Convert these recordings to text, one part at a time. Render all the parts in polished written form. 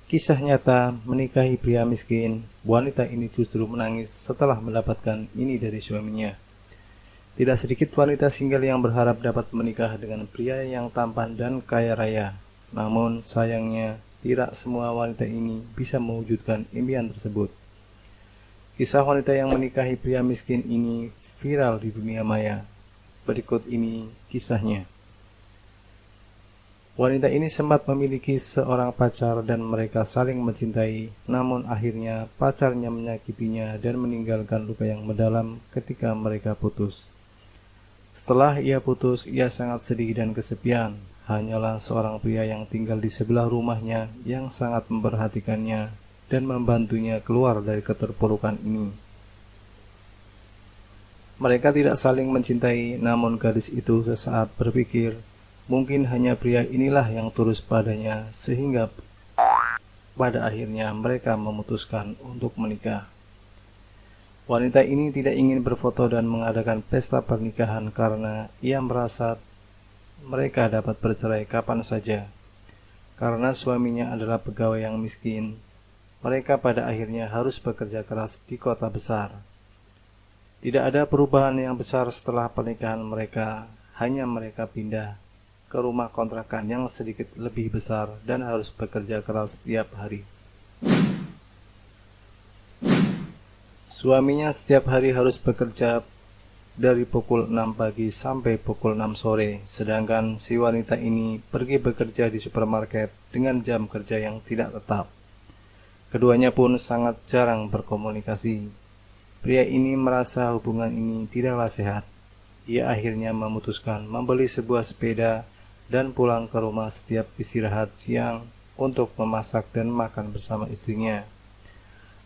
Kisah nyata menikahi pria miskin. Wanita ini justru menangis setelah mendapatkan ini dari suaminya. Tidak sedikit wanita single yang berharap dapat menikah dengan pria yang tampan dan kaya raya. Namun sayangnya tidak semua wanita ini bisa mewujudkan impian tersebut. Kisah wanita yang menikahi pria miskin ini viral di dunia maya. Berikut ini kisahnya. Wanita ini sempat memiliki seorang pacar dan mereka saling mencintai, namun akhirnya pacarnya menyakitinya dan meninggalkan luka yang mendalam ketika mereka putus. Setelah ia putus, ia sangat sedih dan kesepian. Hanyalah seorang pria yang tinggal di sebelah rumahnya yang sangat memperhatikannya dan membantunya keluar dari keterpurukan ini. Mereka tidak saling mencintai, namun gadis itu sesaat berpikir, mungkin hanya pria inilah yang tulus padanya, sehingga pada akhirnya mereka memutuskan untuk menikah. Wanita ini tidak ingin berfoto dan mengadakan pesta pernikahan karena ia merasa mereka dapat bercerai kapan saja. Karena suaminya adalah pegawai yang miskin, mereka pada akhirnya harus bekerja keras di kota besar. Tidak ada perubahan yang besar setelah pernikahan mereka, hanya mereka pindah ke rumah kontrakan yang sedikit lebih besar dan harus bekerja keras setiap hari. Suaminya setiap hari harus bekerja dari pukul 6 pagi sampai pukul 6 sore, sedangkan si wanita ini pergi bekerja di supermarket dengan jam kerja yang tidak tetap. Keduanya pun sangat jarang berkomunikasi. Pria ini merasa hubungan ini tidaklah sehat. Ia akhirnya memutuskan membeli sebuah sepeda dan pulang ke rumah setiap istirahat siang untuk memasak dan makan bersama istrinya.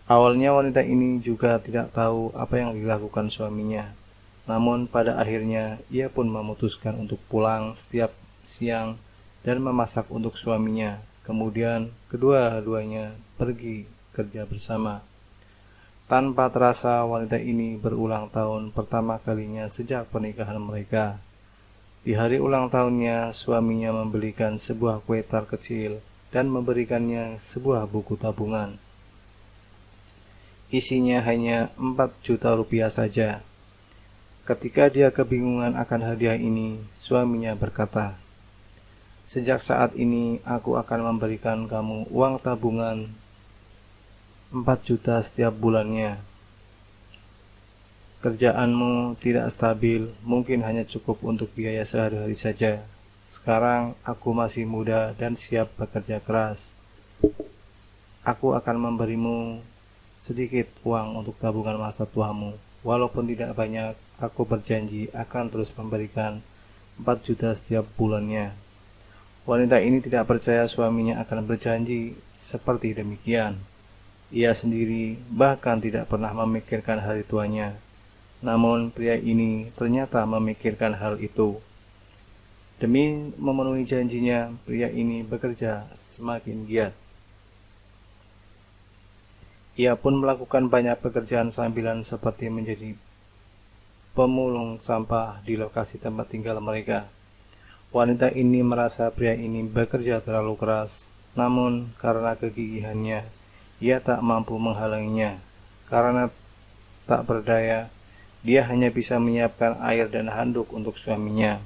Awalnya wanita ini juga tidak tahu apa yang dilakukan suaminya. Namun pada akhirnya ia pun memutuskan untuk pulang setiap siang dan memasak untuk suaminya. Kemudian kedua-duanya pergi kerja bersama. Tanpa terasa wanita ini berulang tahun pertama kalinya sejak pernikahan mereka. Di hari ulang tahunnya, suaminya membelikan sebuah kue tart kecil dan memberikannya sebuah buku tabungan. Isinya hanya 4 juta rupiah saja. Ketika dia kebingungan akan hadiah ini, suaminya berkata, "Sejak saat ini aku akan memberikan kamu uang tabungan 4 juta setiap bulannya. Kerjaanmu tidak stabil, mungkin hanya cukup untuk biaya sehari-hari saja. Sekarang aku masih muda dan siap bekerja keras. Aku akan memberimu sedikit uang untuk tabungan masa tuamu. Walaupun tidak banyak, aku berjanji akan terus memberikan 4 juta setiap bulannya." Wanita ini tidak percaya suaminya akan berjanji seperti demikian. Ia sendiri bahkan tidak pernah memikirkan hari tuanya. Namun pria ini ternyata memikirkan hal itu. Demi memenuhi janjinya, pria ini bekerja semakin giat. Ia pun melakukan banyak pekerjaan sambilan seperti menjadi pemulung sampah di lokasi tempat tinggal mereka. Wanita ini merasa pria ini bekerja terlalu keras, namun karena kegigihannya, ia tak mampu menghalanginya. Karena tak berdaya, dia hanya bisa menyiapkan air dan handuk untuk suaminya,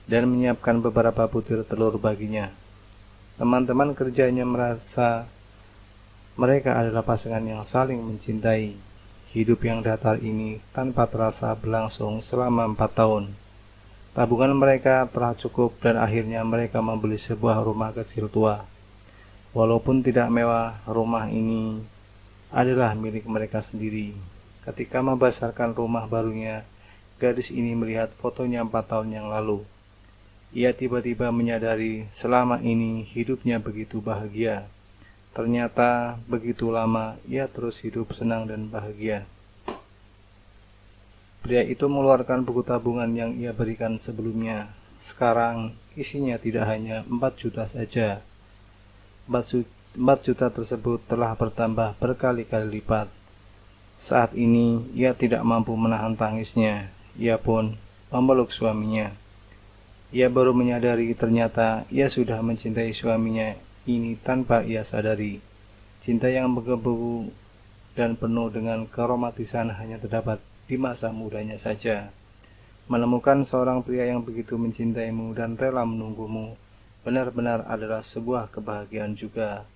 dan menyiapkan beberapa butir telur baginya. Teman-teman kerjanya merasa mereka adalah pasangan yang saling mencintai. Hidup yang datar ini tanpa terasa berlangsung selama 4 tahun. Tabungan mereka telah cukup dan akhirnya mereka membeli sebuah rumah kecil tua. Walaupun tidak mewah, rumah ini adalah milik mereka sendiri. Ketika membesarkan rumah barunya, gadis ini melihat fotonya 4 tahun yang lalu. Ia tiba-tiba menyadari selama ini hidupnya begitu bahagia. Ternyata begitu lama ia terus hidup senang dan bahagia. Pria itu mengeluarkan buku tabungan yang ia berikan sebelumnya. Sekarang isinya tidak hanya 4 juta saja. 4 juta tersebut telah bertambah berkali-kali lipat. Saat ini ia tidak mampu menahan tangisnya. Ia pun memeluk suaminya. Ia baru menyadari ternyata ia sudah mencintai suaminya ini tanpa ia sadari. Cinta yang menggebu dan penuh dengan keromantisan hanya terdapat di masa mudanya saja. Menemukan seorang pria yang begitu mencintaimu dan rela menunggumu benar-benar adalah sebuah kebahagiaan juga.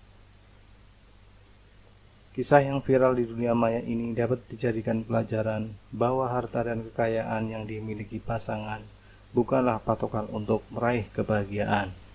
Kisah yang viral di dunia maya ini dapat dijadikan pelajaran bahwa harta dan kekayaan yang dimiliki pasangan bukanlah patokan untuk meraih kebahagiaan.